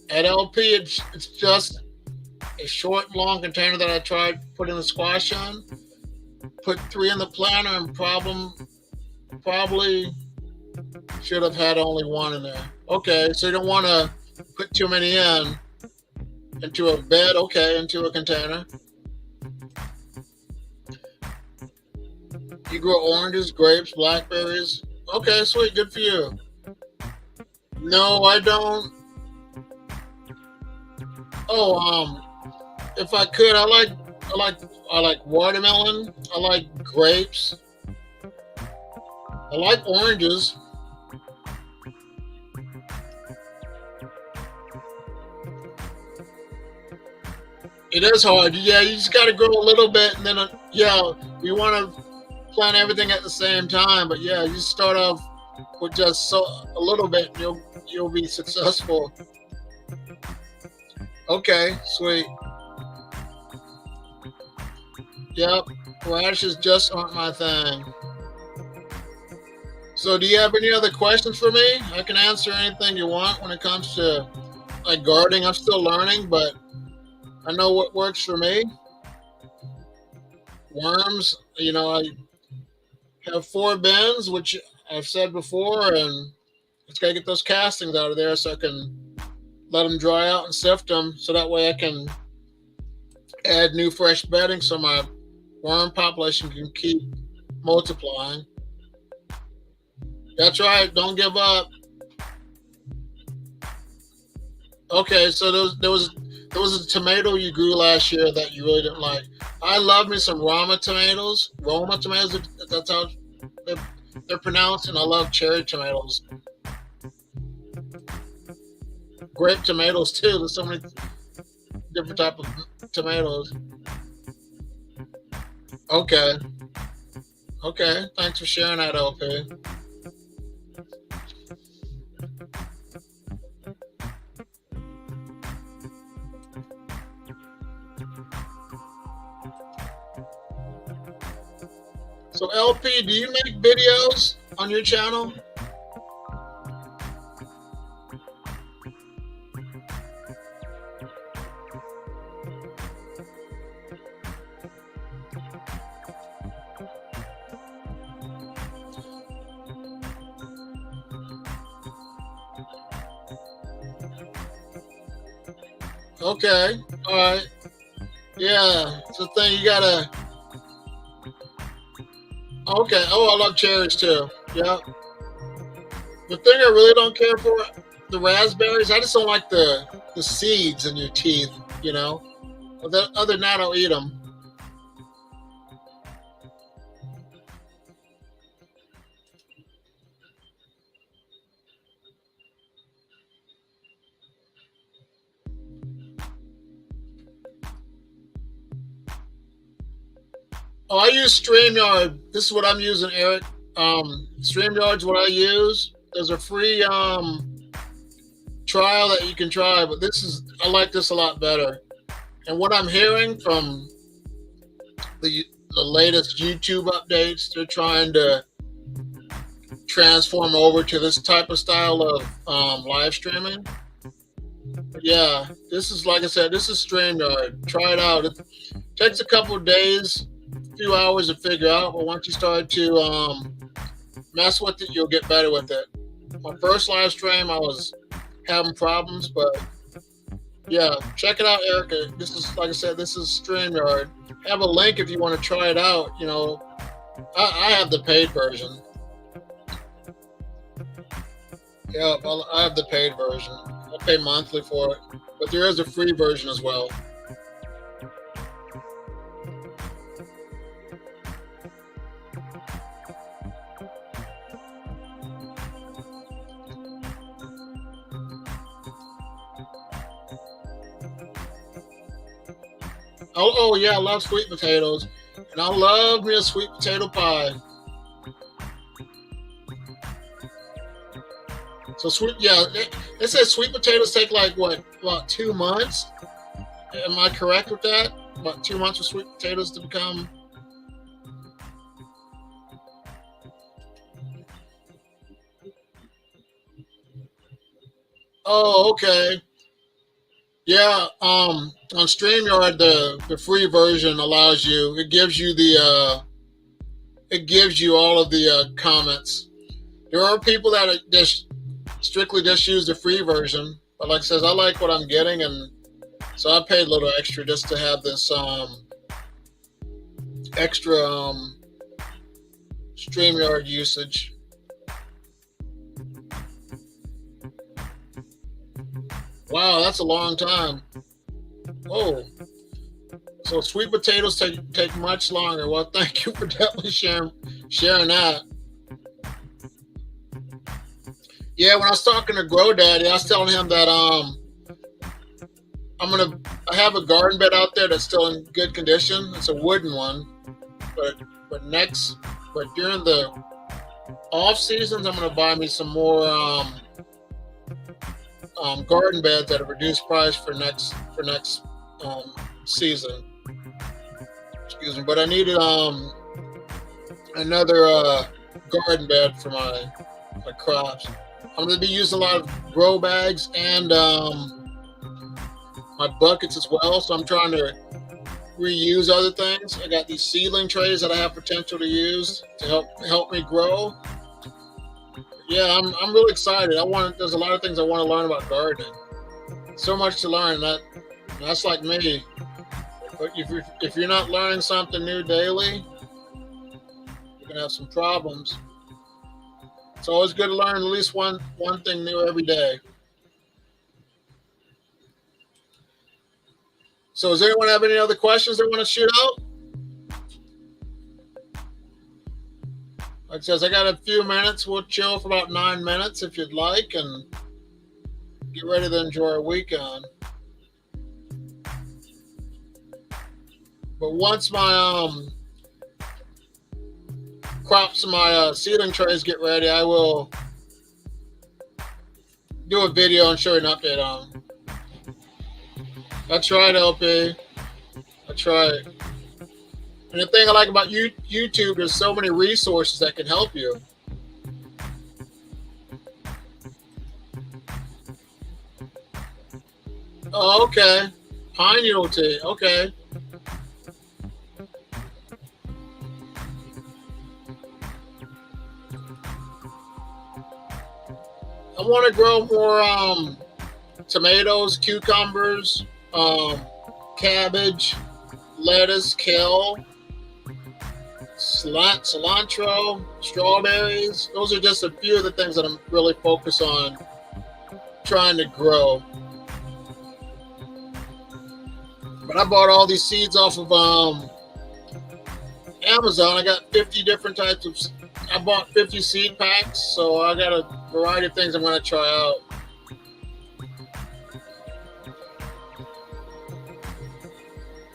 At LP, it's just a short and long container that I tried putting the squash on. Put 3 in the planter and probably should have had only 1 in there. Okay, so you don't want to put too many into a bed. Okay, into a container. You grow oranges, grapes, blackberries. Okay, sweet, good for you. No, I don't. Oh, if I could, I like watermelon. I like grapes. I like oranges. It is hard. Yeah, you just got to grow a little bit, and then yeah, we want to plant everything at the same time. But yeah, you start off with just a little bit, and you'll be successful. Okay, sweet. Yep, radishes just aren't my thing. So, do you have any other questions for me? I can answer anything you want when it comes to like gardening. I'm still learning, but I know what works for me. Worms, I have 4 bins, which I've said before, and it's got to get those castings out of there so I can let them dry out and sift them, so that way I can add new fresh bedding so my worm population can keep multiplying. That's right. Don't give up. Okay, so there was a tomato you grew last year that you really didn't like. I love me some Roma tomatoes. Roma tomatoes, if that's how they're, they're pronounced, and I love cherry tomatoes. Grape tomatoes too. There's so many different type of tomatoes. Okay, okay. Thanks for sharing that, LP. So LP, do you make videos on your channel? Okay, all right. Yeah, it's the thing you gotta. Okay. Oh, I love cherries too. Yeah. The thing I really don't care for, the raspberries. I just don't like the seeds in your teeth. You know. Other than that, I'll eat them. Oh, I use StreamYard. This is what I'm using, Eric. StreamYard's what I use. There's a free trial that you can try, but I like this a lot better. And what I'm hearing from the latest YouTube updates, they're trying to transform over to this type of style of live streaming. Yeah, this is like I said, this is StreamYard. Try it out. It takes a couple of days, a few hours to figure out, but once you start to mess with it, you'll get better with it. My first live stream, I was having problems, but yeah, check it out, Erica. This is like I said, this is StreamYard. I have a link if you want to try it out. I have the paid version. Yeah, I have the paid version. I pay monthly for it, but there is a free version as well. Oh yeah, I love sweet potatoes, and I love me a sweet potato pie. So sweet, yeah. They said sweet potatoes take like what, about 2 months? Am I correct with that? About 2 months for sweet potatoes to become. Oh, okay. Yeah. On Streamyard, the free version allows you. It gives you all of the comments. There are people that just strictly just use the free version, but like I says, I like what I'm getting, and so I paid a little extra just to have this extra StreamYard usage. Wow, that's a long time. Oh, so sweet potatoes take much longer. Well, thank you for definitely sharing that. Yeah, when I was talking to Grow Daddy, I was telling him that I have a garden bed out there that's still in good condition. It's a wooden one, but but next but during the off seasons, I'm gonna buy me some more garden beds at a reduced price for next um, season. Excuse me, but I needed another garden bed for my crops. I'm going to be using a lot of grow bags and my buckets as well. So I'm trying to reuse other things. I got these seedling trays that I have potential to use to help me grow. Yeah, I'm really excited. There's a lot of things I want to learn about gardening. So much to learn. That's like me. But if you're not learning something new daily, you're gonna have some problems. It's always good to learn at least one thing new every day. So, does anyone have any other questions they want to shoot out? Like I says, I got a few minutes. We'll chill for about 9 minutes if you'd like, and get ready to enjoy our weekend. But once my crops and my seedling trays get ready, I will do a video and show you an update on them. That's right, LP. That's right. And the thing I like about YouTube, there's so many resources that can help you. Oh, okay. Pine needle tea. Okay. I want to grow more tomatoes, cucumbers, cabbage, lettuce, kale, cilantro, strawberries. Those are just a few of the things that I'm really focused on trying to grow. But I bought all these seeds off of Amazon. I got 50 different types of. I bought 50 seed packs, so I got a variety of things I'm going to try out.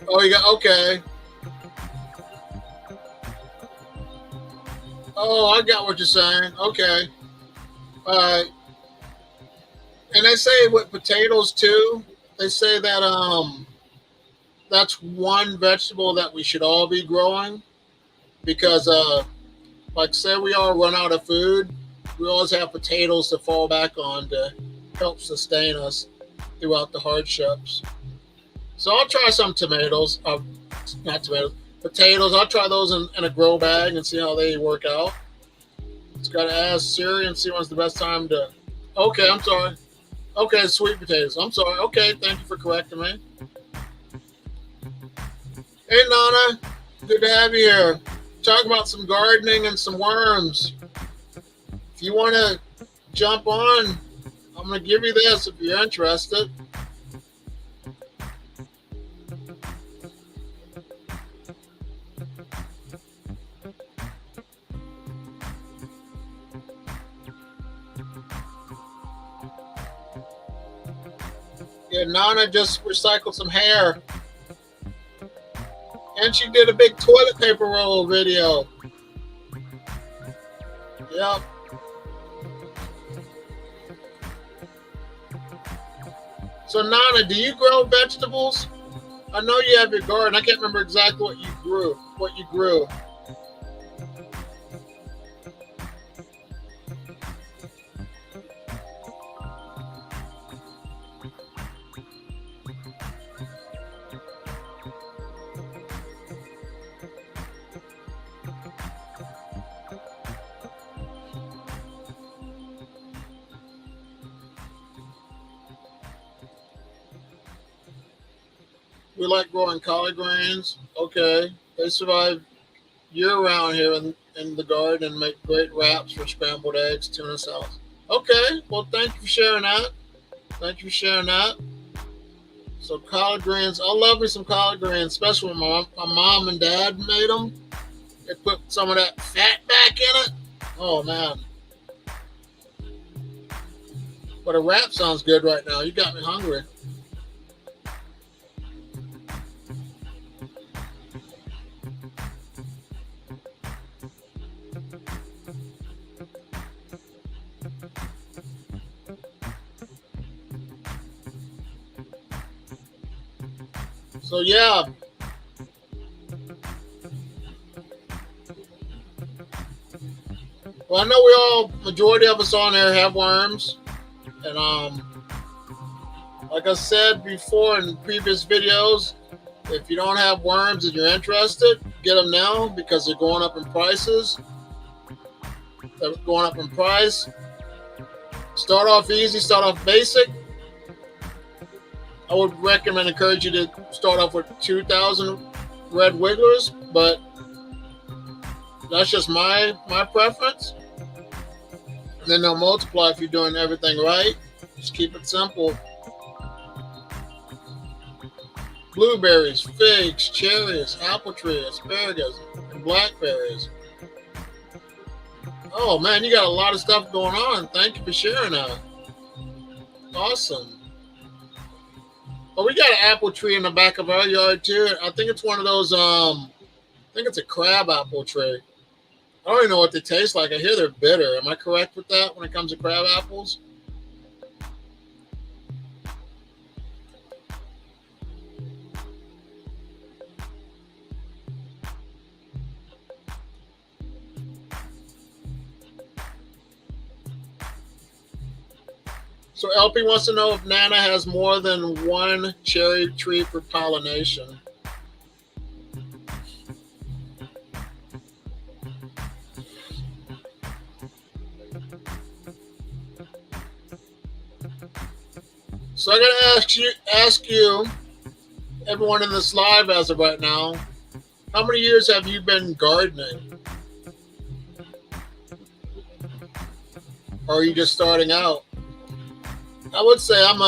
Oh, you got okay. Oh, I got what you're saying. Okay. Uh, and they say with potatoes too. They say that that's one vegetable that we should all be growing because like say we all run out of food, we always have potatoes to fall back on to help sustain us throughout the hardships. So I'll try some tomatoes, not tomatoes, potatoes. I'll try those in a grow bag and see how they work out. Just got to ask Siri and see when's the best time to. Okay, I'm sorry. Okay, sweet potatoes. I'm sorry. Okay, thank you for correcting me. Hey, Nana. Good to have you here. Talk about some gardening and some worms. If you want to jump on, I'm going to give you this if you're interested. Yeah, Nana just recycled some hair. And she did a big toilet paper roll video. Yep. So Nana, do you grow vegetables? I know you have your garden. I can't remember exactly what you grew. We like growing collard greens. Okay. They survive year round here in the garden and make great wraps for scrambled eggs, tuna salad. Okay. Well, thank you for sharing that. Thank you for sharing that. So collard greens, I love me some collard greens, especially when my mom and dad made them. They put some of that fat back in it. Oh man. But a wrap sounds good right now. You got me hungry. So yeah, well I know we all majority of us on there have worms, and like I said before in previous videos, if you don't have worms and you're interested, get them now because they're going up in prices. They're going up in price. Start off easy, start off basic. I would recommend, encourage you to start off with 2,000 red wigglers, but that's just my preference. And then they'll multiply if you're doing everything right. Just keep it simple. Blueberries, figs, cherries, apple tree, asparagus, and blackberries. Oh man, you got a lot of stuff going on. Thank you for sharing that. Awesome. Oh, we got an apple tree in the back of our yard too. I think it's one of those. I think it's a crab apple tree. I don't even know what they taste like. I hear they're bitter. Am I correct with that when it comes to crab apples? So LP wants to know if Nana has more than one cherry tree for pollination. So I gotta ask you, everyone in this live as of right now, how many years have you been gardening? Or are you just starting out? I would say I'm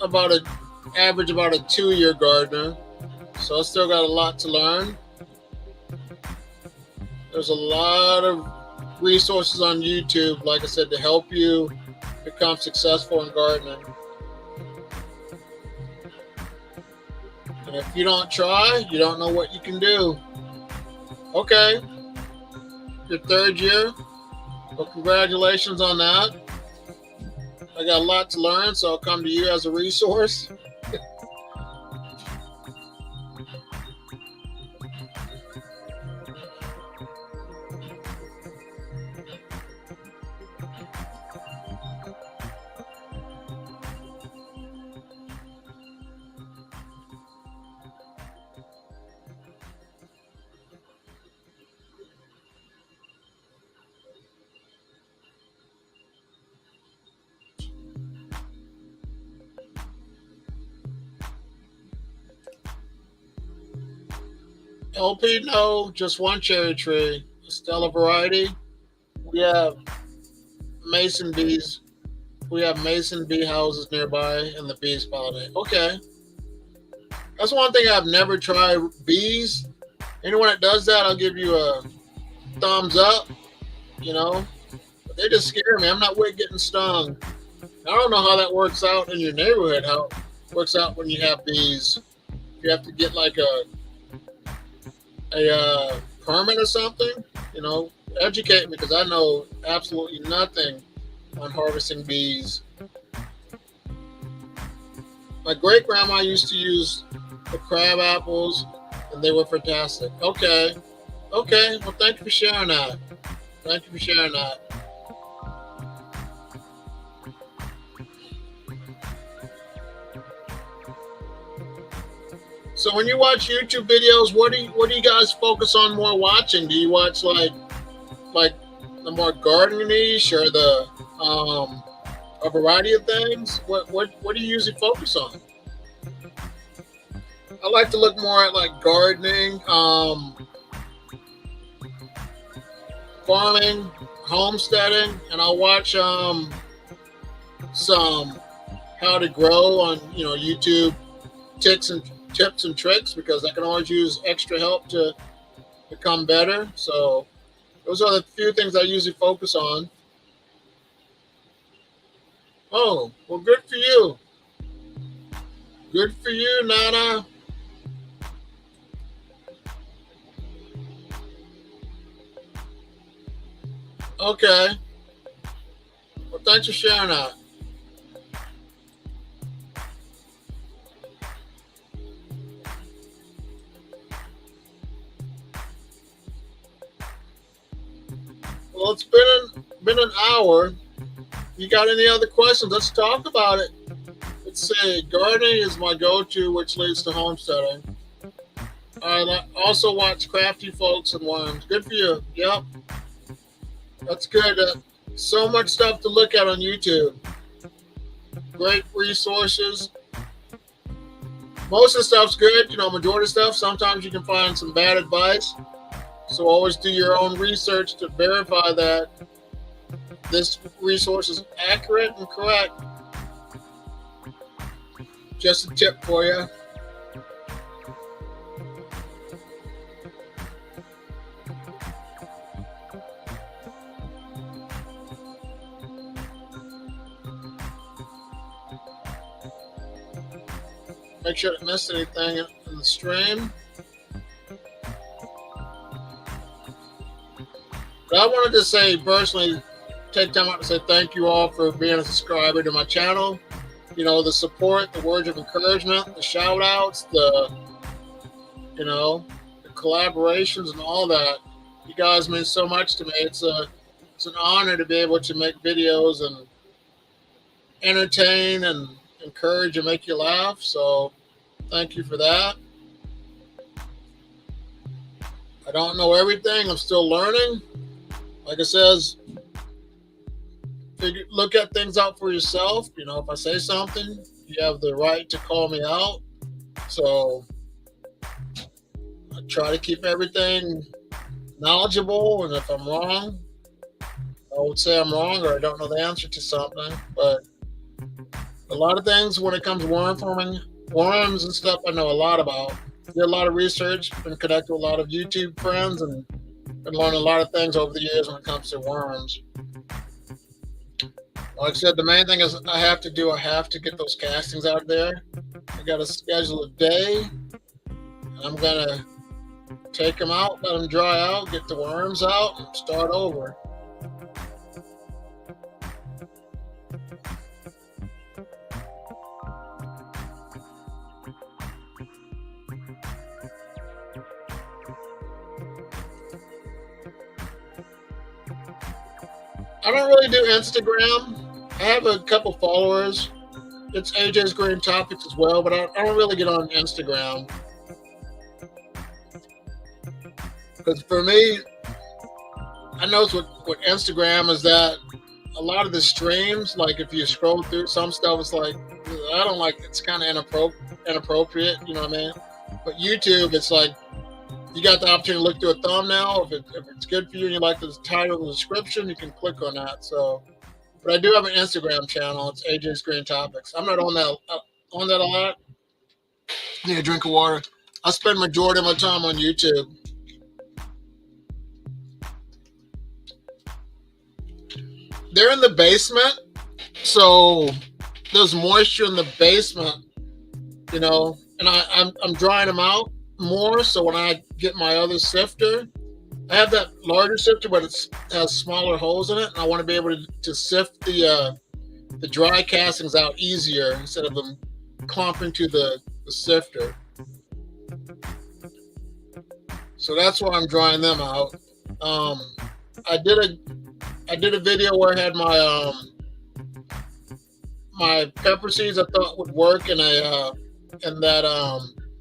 about an average about a 2-year gardener, so I still got a lot to learn. There's a lot of resources on YouTube, like I said, to help you become successful in gardening. And if you don't try, you don't know what you can do. Okay, your 3rd year. Well, congratulations on that. I got a lot to learn, so I'll come to you as a resource. LP, no, just one cherry tree. Stella variety. We have mason bees. We have mason bee houses nearby, and the bees pollinate. Okay, that's one thing I've never tried. Bees. Anyone that does that, I'll give you a thumbs up. You know, but they just scare me. I'm not with getting stung. I don't know how that works out in your neighborhood. How it works out when you have bees. You have to get like a permit or something. You know, educate me because I know absolutely nothing on harvesting bees. My great grandma used to use the crab apples, and they were fantastic. Okay, okay. Well, thank you for sharing that. Thank you for sharing that. So when you watch YouTube videos, what do you guys focus on more watching? Do you watch like the more gardening niche or the a variety of things? What do you usually focus on? I like to look more at like gardening, farming, homesteading, and I'll watch some how to grow on YouTube tips and tricks because I can always use extra help to become better. So those are the few things I usually focus on. Oh, well, good for you. Good for you, Nana. Okay. Well, thanks for sharing that. Well, it's been an hour. You got any other questions? Let's talk about it. Let's see. Gardening is my go-to, which leads to homesteading. I also watch Crafty Folks and Worms. Good for you. Yep, that's good. So much stuff to look at on YouTube. Great resources. Most of the stuff's good. Majority of stuff. Sometimes you can find some bad advice. So always do your own research to verify that this resource is accurate and correct. Just a tip for you. Make sure I didn't miss anything in the stream. But I wanted to say personally, take time out to say thank you all for being a subscriber to my channel. The support, the words of encouragement, the shout outs, the collaborations and all that. You guys mean so much to me. It's an honor to be able to make videos and entertain and encourage and make you laugh. So thank you for that. I don't know everything. I'm still learning. Like I says, look at things out for yourself. If I say something, you have the right to call me out. So I try to keep everything knowledgeable. And if I'm wrong, I would say I'm wrong or I don't know the answer to something. But a lot of things when it comes to worm farming, worms and stuff, I know a lot about. Did a lot of research, been connected with a lot of YouTube friends, and been learning a lot of things over the years when it comes to worms. Like I said, the main thing is I have to get those castings out there. I got to schedule a day. I'm going to take them out, let them dry out, get the worms out, and start over. I don't really do Instagram. I have a couple followers. It's AJ's Green Topics as well, but I don't really get on Instagram. Because for me, I know what Instagram is that a lot of the streams, like if you scroll through some stuff, it's like, I don't like, it's kind of inappropriate, you know what I mean? But YouTube, it's like, you got the opportunity to look through a thumbnail. If it's good for you and you like the title and the description, you can click on that. So, but I do have an Instagram channel. It's AJ's Green Topics. I'm not on that a lot. Need a drink of water. I spend majority of my time on YouTube. They're in the basement, so there's moisture in the basement, and I'm drying them out more. So when I get my other sifter, I have that larger sifter, but it has smaller holes in it, and I want to be able to sift the dry castings out easier instead of them clumping to the sifter. So that's why I'm drying them out. I did a video where I had my pepper seeds I thought would work in that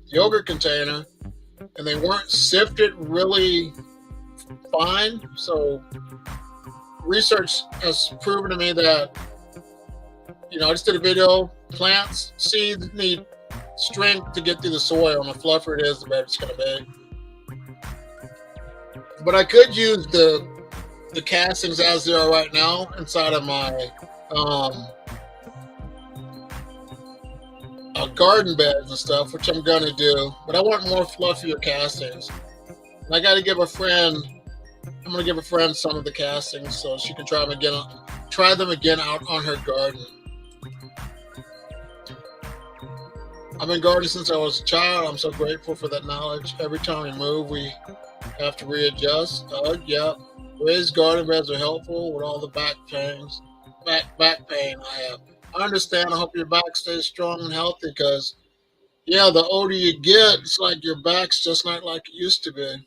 yogurt container, and they weren't sifted really fine. So research has proven to me that, I just did a video. Plants, seeds need strength to get through the soil, and the fluffier it is, the better it's going to be. But I could use the castings as they are right now inside of my garden beds and stuff, which I'm going to do. But I want more fluffier castings. And I got to give a friend. I'm going to give a friend some of the castings so she can try them again out on her garden. I've been gardening since I was a child. I'm so grateful for that knowledge. Every time we move, we have to readjust. Yeah, raised garden beds are helpful with all the back pain I have. I understand. I hope your back stays strong and healthy because, yeah, the older you get, it's like your back's just not like it used to be.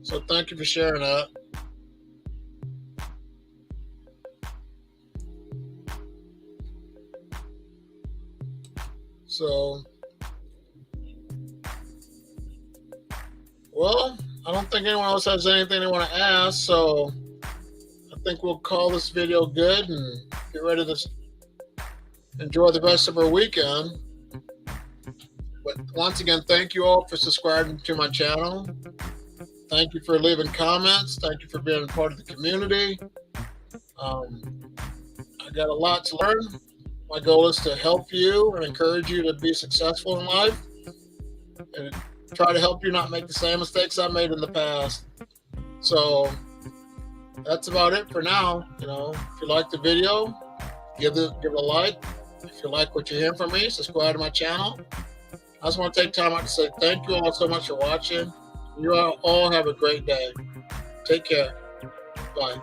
So thank you for sharing that. So, well, I don't think anyone else has anything they want to ask. So I think we'll call this video good and get ready to enjoy the rest of our weekend. But once again, thank you all for subscribing to my channel. Thank you for leaving comments. Thank you for being a part of the community. I got a lot to learn. My goal is to help you and encourage you to be successful in life and try to help you not make the same mistakes I made in the past. So that's about it for now. If you like the video, give it a like. If you like what you hear from me, subscribe to my channel. I just want to take time out to say thank you all so much for watching. You all have a great day. Take care. Bye.